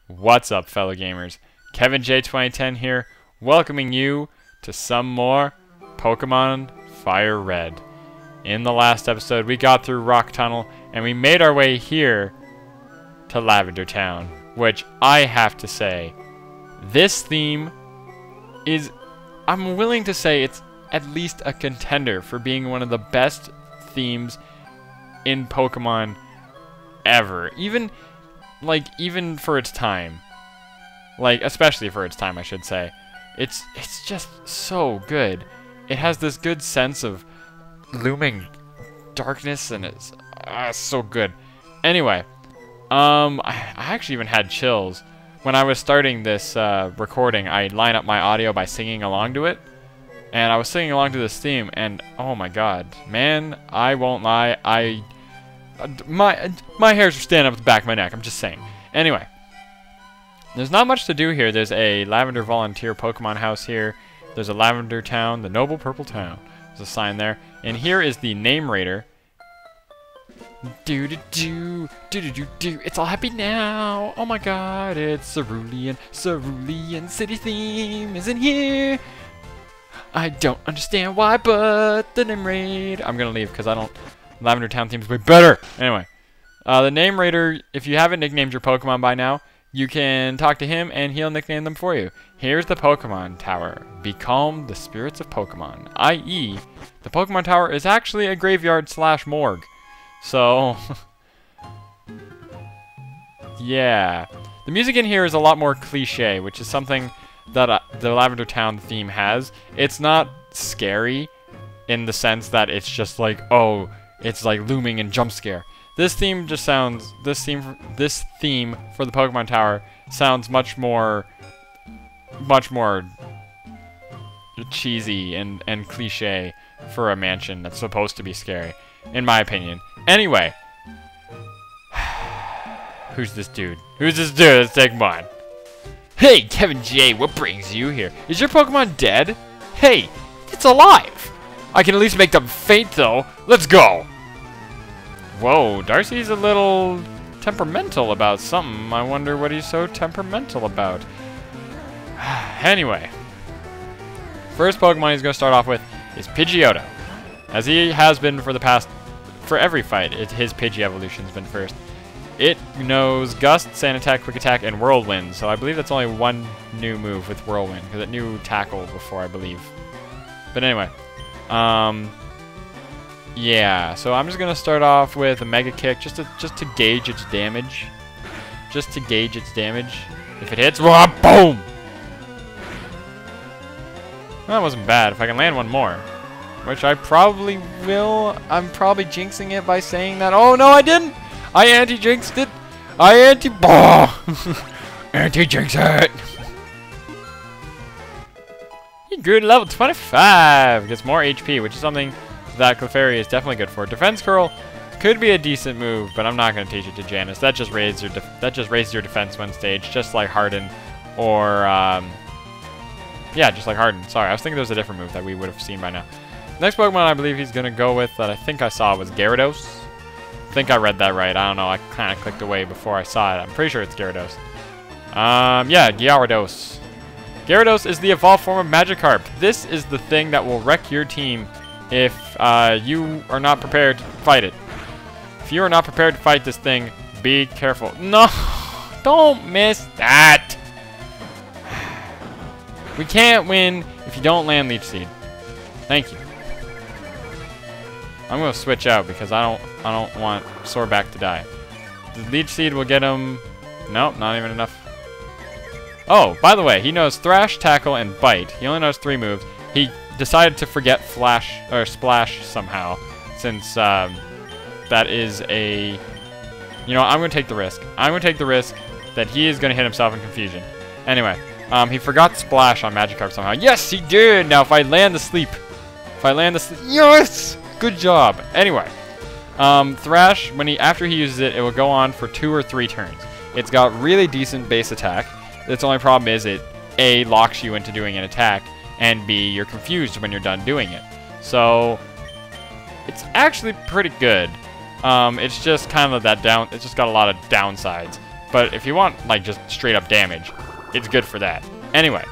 What's up, fellow gamers? Kevin J 2010 here, welcoming you to some more Pokemon FireRed. In the last episode, we got through Rock Tunnel, and we made our way here to Lavender Town, which I have to say, this theme is, I'm willing to say it's at least a contender for being one of the best themes in Pokemon ever. Even for its time. Especially for its time, I should say. It's just so good. It has this good sense of looming darkness, and it's so good. Anyway, I actually even had chills. When I was starting this recording, I line up my audio by singing along to it. And I was singing along to this theme, and oh my god. Man, I won't lie, my hairs are standing up the back of my neck, I'm just saying. Anyway, there's not much to do here. There's a Lavender Volunteer Pokemon house here. There's a Lavender Town, the Noble Purple Town. There's a sign there. And here is the Name Raider. Do-do-do, do-do-do-do. It's all happy now. Oh my god, it's Cerulean City theme is in here. I don't understand why, but the Name Raid. I'm gonna leave because I don't. Lavender Town theme's way better. Anyway, the Name Raider, if you haven't nicknamed your Pokemon by now, you can talk to him and he'll nickname them for you. Here's the Pokemon Tower. Becalm the spirits of Pokemon. I.e., the Pokemon Tower is actually a graveyard / morgue. So, yeah. The music in here is a lot more cliche, which is something that the Lavender Town theme has. It's not scary in the sense that it's just like, oh, it's like looming and jump scare. This theme just sounds, this theme for the Pokemon Tower sounds much more cheesy and cliche for a mansion that's supposed to be scary, in my opinion. Anyway, who's this dude? Who's this dude? Let's take him on. Hey, Kevin J, what brings you here? Is your Pokemon dead? Hey, it's alive! I can at least make them faint, though. Let's go! Whoa, Darcy's a little temperamental about something. I wonder what he's so temperamental about. Anyway, first Pokemon he's going to start off with is Pidgeotto. As he has been for every fight, his Pidgey evolution's been first. It knows Gust, Sand Attack, Quick Attack, and Whirlwind, so I believe that's only one new move with Whirlwind, because it knew Tackle before, I believe. But anyway, yeah, so I'm just gonna start off with a Mega Kick, just to gauge its damage. Just to gauge its damage. If it hits, boom! Well, that wasn't bad. If I can land one more, which I probably will. I'm probably jinxing it by saying that. Oh no, I didn't! I anti-jinxed it! Anti-jinx it! He grew to level 25! Gets more HP, which is something that Clefairy is definitely good for. Defense Curl could be a decent move, but I'm not going to teach it to Janice. That just raises your defense one stage, just like Harden, or yeah, just like Harden. Sorry, I was thinking there was a different move that we would have seen by now. Next Pokemon I believe he's going to go with that I think I saw was Gyarados. I think I read that right. I don't know. I kind of clicked away before I saw it. I'm pretty sure it's Gyarados. Yeah, Gyarados. Gyarados is the evolved form of Magikarp. This is the thing that will wreck your team if you are not prepared to fight it. If you are not prepared to fight this thing, be careful. No! Don't miss that! We can't win if you don't land Leech Seed. Thank you. I'm gonna switch out because I don't want Soreback to die. The Leech Seed will get him. Nope, not even enough. Oh, by the way, he knows Thrash, Tackle, and Bite. He only knows 3 moves. He decided to forget Splash somehow, since that is a. You know, I'm gonna take the risk. I'm gonna take the risk that he is gonna hit himself in confusion. Anyway, he forgot Splash on Magikarp somehow. Yes, he did. Now, if I land the sleep, yes. Good job. Anyway, Thrash, after he uses it, it will go on for 2 or 3 turns. It's got really decent base attack. Its only problem is it A, locks you into doing an attack, and B, you're confused when you're done doing it. So it's actually pretty good. It's just kind of that it's just got a lot of downsides. But if you want, like, just straight up damage, it's good for that. Anyway,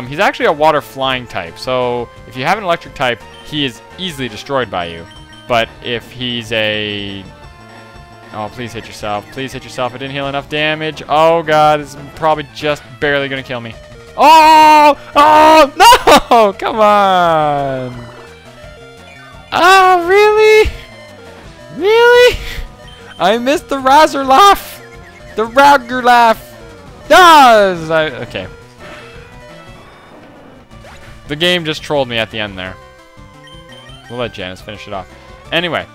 he's actually a water flying type. So if you have an electric type, he is easily destroyed by you. But if he's a... Oh, please hit yourself. Please hit yourself. I didn't heal enough damage. Oh, God. This is probably just barely going to kill me. Oh! Oh, no! Come on! Oh, really? Really? I missed the Razorlaugh! The Razorlaugh! Does! Okay. The game just trolled me at the end there. We'll let Janice finish it off. Anyway.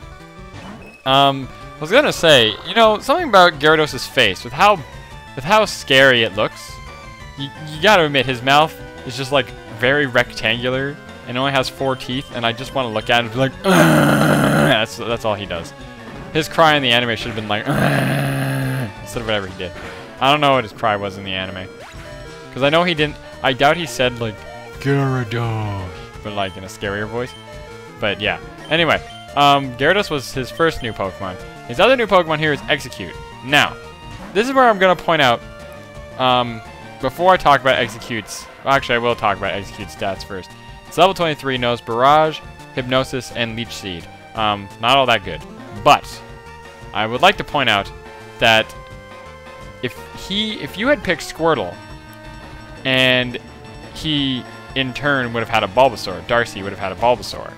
I was gonna say, you know, something about Gyarados' face, with how scary it looks. You gotta admit, his mouth is just like very rectangular and only has 4 teeth, and I just want to look at him and be like, that's all he does. His cry in the anime should have been like, instead of whatever he did. I don't know what his cry was in the anime, because I know he didn't. I doubt he said like Gyarados, but like in a scarier voice. But yeah. Anyway, Gyarados was his first new Pokemon. His other new Pokemon here is Execute. Now, this is where I'm gonna point out. Before I talk about Execute's, well, actually I will talk about Execute's stats first. It's level 23, knows Barrage, Hypnosis, and Leech Seed. Not all that good. But I would like to point out that if you had picked Squirtle, and he in turn would have had a Bulbasaur, Darcy would have had a Bulbasaur,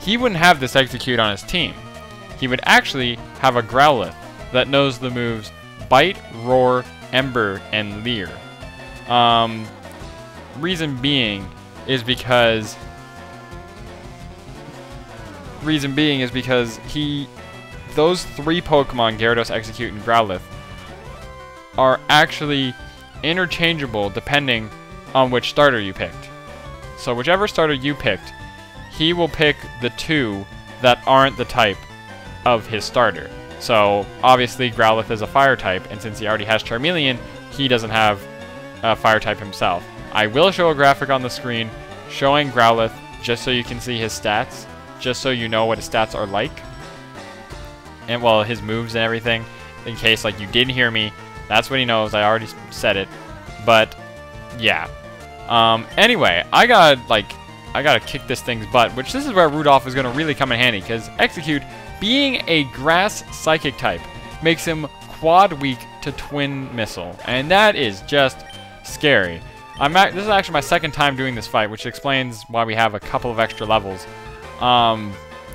he wouldn't have this Execute on his team. He would actually have a Growlithe that knows the moves Bite, Roar, Ember, and Leer. Reason being is because those 3 Pokemon, Gyarados, Execute, and Growlithe, are actually interchangeable depending on which starter you picked. So whichever starter you picked, he will pick the 2 that aren't the type of his starter. So obviously Growlithe is a fire type, and since he already has Charmeleon, he doesn't have a fire type himself. I will show a graphic on the screen showing Growlithe just so you can see his stats, just so you know what his stats are like, and well, his moves and everything, in case like you didn't hear me. That's what he knows. I already said it. But yeah. Anyway, I gotta kick this thing's butt, which this is where Rudolph is gonna really come in handy, because Execute, being a grass psychic type, makes him quad weak to Twin Missile, and that is just scary. This is actually my second time doing this fight, which explains why we have a couple of extra levels.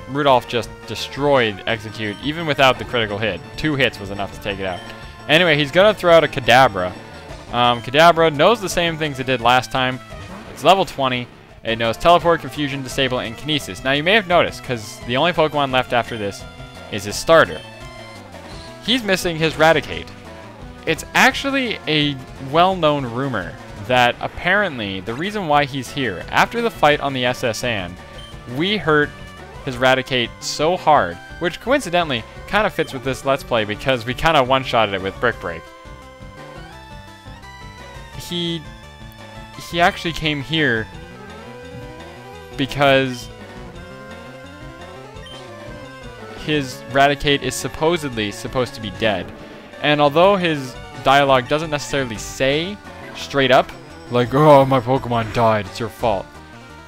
Rudolph just destroyed Execute, even without the critical hit. 2 hits was enough to take it out. Anyway, he's gonna throw out a Kadabra. Kadabra knows the same things it did last time. It's level 20. It knows Teleport, Confusion, Disable, and Kinesis. Now, you may have noticed, because the only Pokemon left after this is his starter. He's missing his Raticate. It's actually a well-known rumor that apparently the reason why he's here, after the fight on the SS Anne, we hurt his Raticate so hard, which coincidentally kind of fits with this Let's Play because we kind of one-shotted it with Brick Break. He actually came here because his Raticate is supposedly supposed to be dead. And although his dialogue doesn't necessarily say straight up, like, oh, my Pokemon died, it's your fault,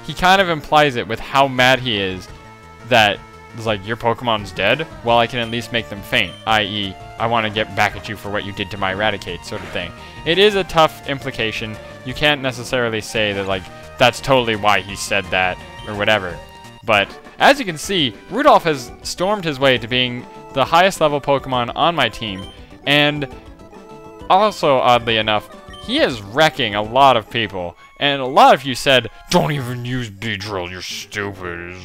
he kind of implies it with how mad he is that it's like, your Pokemon's dead? Well, I can at least make them faint, i.e., I want to get back at you for what you did to my Raticate, sort of thing. It is a tough implication. You can't necessarily say that, like, that's totally why he said that, or whatever. But, as you can see, Rudolph has stormed his way to being the highest level Pokemon on my team, and also, oddly enough, he is wrecking a lot of people. And a lot of you said, don't even use Beedrill, you're stupid.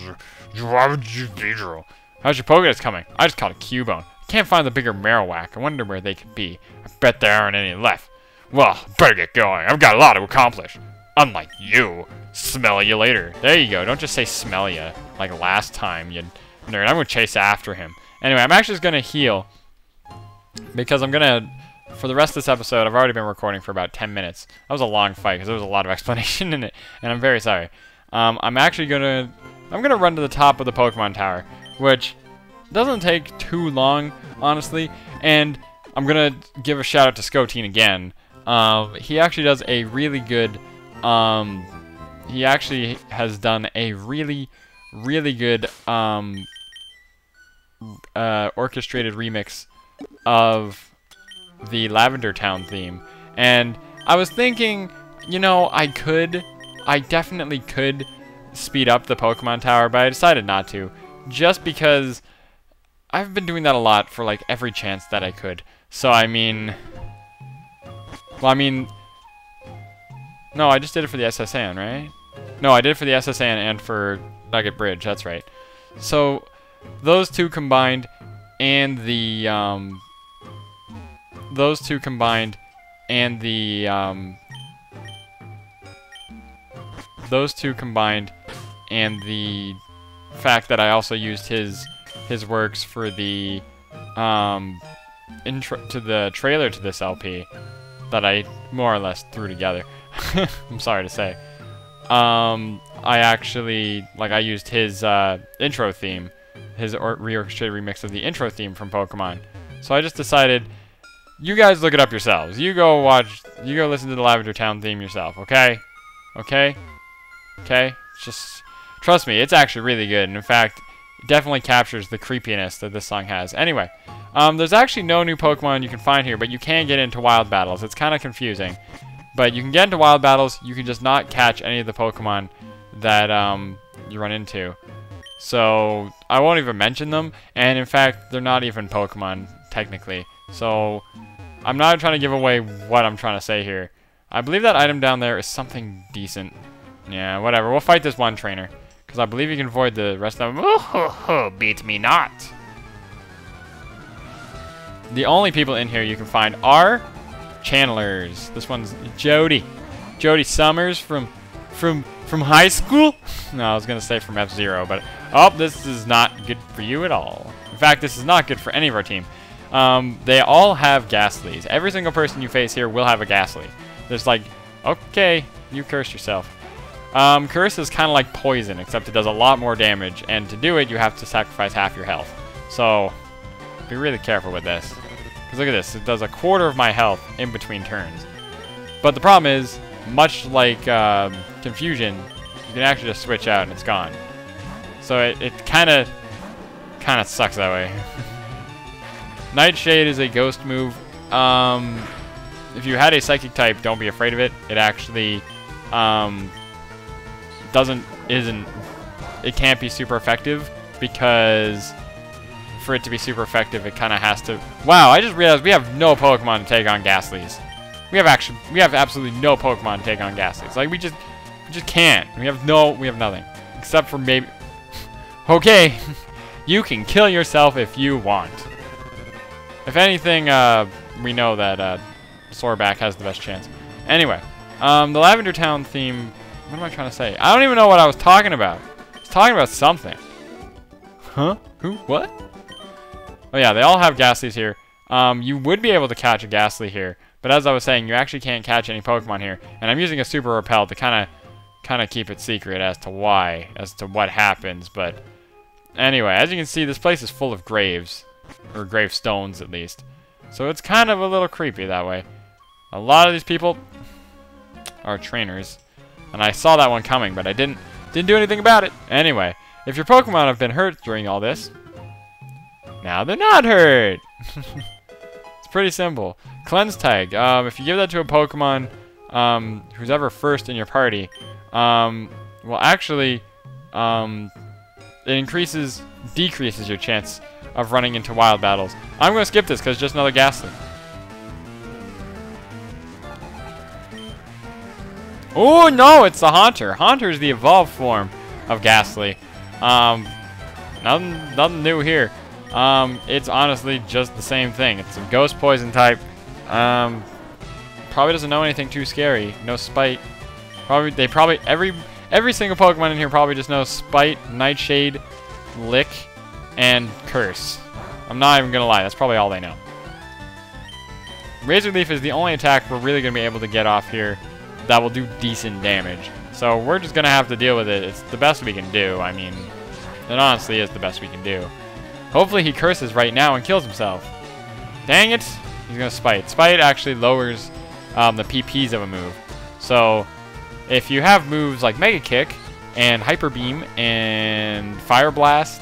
Why would you use Beedrill? How's your Pokedex coming? I just caught a Cubone. Can't find the bigger Marowak. I wonder where they could be. I bet there aren't any left. Well, better get going. I've got a lot to accomplish. Unlike you. Smell you later. There you go. Don't just say smell ya like last time, you nerd. I'm going to chase after him. Anyway, I'm actually just going to heal because I'm going to, for the rest of this episode, I've already been recording for about 10 minutes. That was a long fight because there was a lot of explanation in it, and I'm very sorry. I'm actually going to run to the top of the Pokemon Tower, which doesn't take too long, honestly, and I'm gonna give a shout out to Scotine again. He actually does a really good, he actually has done a really good, orchestrated remix of the Lavender Town theme. And I was thinking, you know, I definitely could speed up the Pokemon Tower, but I decided not to, just because I've been doing that a lot for like every chance that I could. So I mean, well, I mean, no, I just did it for the SSN, right? No, I did it for the SSN and for Nugget Bridge, that's right. So those two combined and the fact that I also used his works for the intro to the trailer to this LP that I more or less threw together. I'm sorry to say. I actually, like, I used his intro theme, his reorchestrated remix of the intro theme from Pokemon. So I just decided, you guys look it up yourselves. You go listen to the Lavender Town theme yourself, okay? Okay? Okay? Just trust me, it's actually really good. And in fact, it definitely captures the creepiness that this song has. Anyway, there's actually no new Pokemon you can find here, but you can get into wild battles. It's kind of confusing. But you can get into wild battles, you can just not catch any of the Pokemon that you run into. So I won't even mention them, and in fact, they're not even Pokemon, technically. So I'm not trying to give away what I'm trying to say here. I believe that item down there is something decent. Yeah, whatever. We'll fight this one trainer, because I believe you can avoid the rest of them. Oh, ho, ho, beat me not. The only people in here you can find are channelers. This one's Jody. Jody Summers from high school? No, I was going to say from F-Zero, but oh, this is not good for you at all. In fact, this is not good for any of our team. They all have Ghastlies. Every single person you face here will have a Ghastly. There's like, okay, you cursed yourself. Curse is kind of like poison, except it does a lot more damage, and to do it, you have to sacrifice half your health. So, be really careful with this. Because look at this, it does a quarter of my health in between turns. But the problem is, much like Confusion, you can actually just switch out and it's gone. So it kind of sucks that way. Nightshade is a ghost move. If you had a psychic type, don't be afraid of it. It actually it can't be super effective, because for it to be super effective, it kind of has to. Wow, I just realized we have no Pokemon to take on Ghastlies. We have absolutely no Pokemon to take on Ghastlies. Like we just can't. We have nothing except for maybe. Okay, you can kill yourself if you want. If anything, we know that Sorback has the best chance. Anyway, the Lavender Town theme. What am I trying to say? I don't even know what I was talking about. I was talking about something. Huh? Who? What? Oh yeah, they all have Ghastlies here. You would be able to catch a Ghastly here, but as I was saying, you actually can't catch any Pokemon here. And I'm using a Super Repel to kind of keep it secret as to what happens. But anyway, as you can see, this place is full of graves, or gravestones at least. So it's kind of a little creepy that way. A lot of these people are trainers, and I saw that one coming, but I didn't do anything about it. Anyway, if your Pokemon have been hurt during all this, now they're not hurt. It's pretty simple. Cleanse Tag. If you give that to a Pokemon who's ever first in your party, well, actually, it decreases your chance of running into wild battles. I'm going to skip this because it's just another Ghastly. Oh no, it's the Haunter. Haunter is the evolved form of Ghastly. Nothing new here. It's honestly just the same thing. It's a ghost poison type. Probably doesn't know anything too scary. No spite. Every single Pokemon in here probably just knows Spite, Nightshade, Lick, and Curse. I'm not even gonna lie, that's probably all they know. Razor Leaf is the only attack we're really gonna be able to get off here that will do decent damage. So we're just gonna have to deal with it. It's the best we can do. I mean, it honestly is the best we can do. Hopefully he curses right now and kills himself. Dang it! He's gonna Spite. Spite actually lowers the PPs of a move. So if you have moves like Mega Kick and Hyper Beam and Fire Blast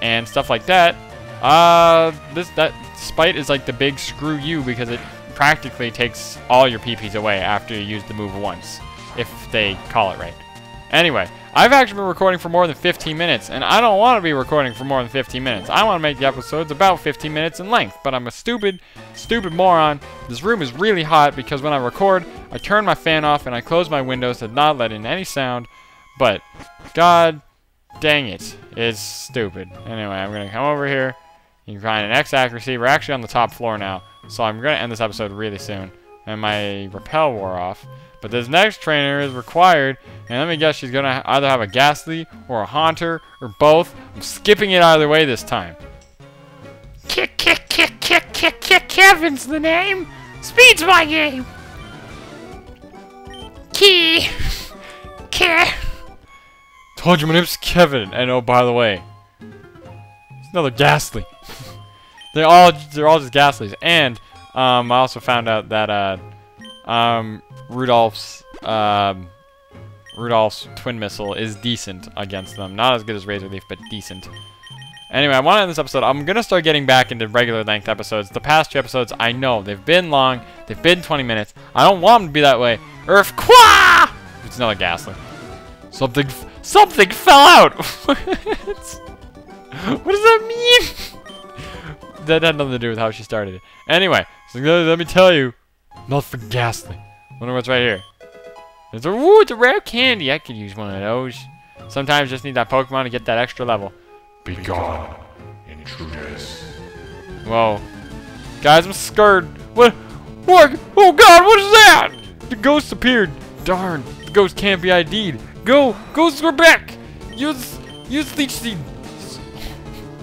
and stuff like that, that Spite is like the big screw you, because it practically takes all your PPs away after you use the move once, if they call it right. Anyway, I've actually been recording for more than 15 minutes, and I don't want to be recording for more than 15 minutes. I want to make the episodes about 15 minutes in length, but I'm a stupid moron. This room is really hot because when I record, I turn my fan off and I close my windows to not let in any sound, but god dang it, it's stupid. Anyway, I'm going to come over here. You can find an X accuracy. We're actually on the top floor now, so I'm going to end this episode really soon. And my repel wore off. But this next trainer is required, and let me guess, she's going to either have a Ghastly or a Haunter or both. I'm skipping it either way this time. Kevin's the name. Speed's my game. Told you my name's Kevin. And oh, by the way, it's another Ghastly. they're all just Ghastlies. And I also found out that Rudolph's twin missile is decent against them. Not as good as Razor Leaf, but decent. Anyway, I want to end this episode. I'm going to start getting back into regular length episodes. The past 2 episodes, I know, they've been long. They've been 20 minutes. I don't want them to be that way. Earthquake! It's another Ghastly. Something fell out! What does that mean? That had nothing to do with how she started it. Anyway, so let me tell you, not for Ghastly. Wonder what's right here. It's a rare candy. I could use one of those. Sometimes just need that Pokemon to get that extra level. Be gone, intruders. Whoa. Guys, I'm scared. What? Oh god, what is that? The ghost appeared. Darn, the ghost can't be ID'd. Ghosts are back. Use Leech Seed.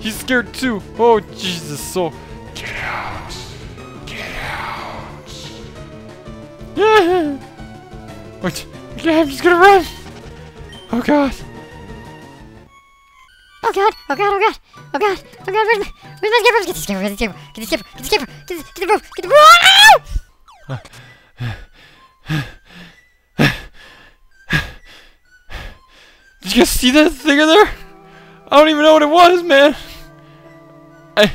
He's scared too. Oh Jesus, so. Get out. Get out. Yeah. Wait, yeah, I'm just gonna run. Oh god. Oh god, oh god, oh god, oh god, oh god, where's my skipper? Get the skipper, get the skipper, get the skipper, get the skipper, get the roof, get the roof! Did you guys see that thing in there? I don't even know what it was, man. I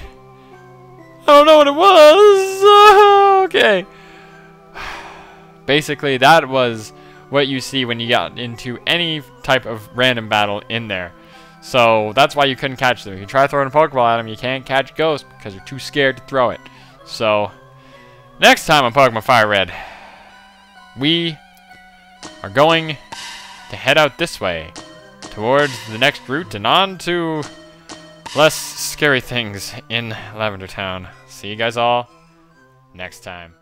don't know what it was. Okay. Basically, that was what you see when you got into any type of random battle in there. So that's why you couldn't catch them. If you try throwing a Pokeball at them, you can't catch Ghost because you're too scared to throw it. So next time on Pokemon FireRed, we are going to head out this way towards the next route and on to less scary things in Lavender Town. See you guys all next time.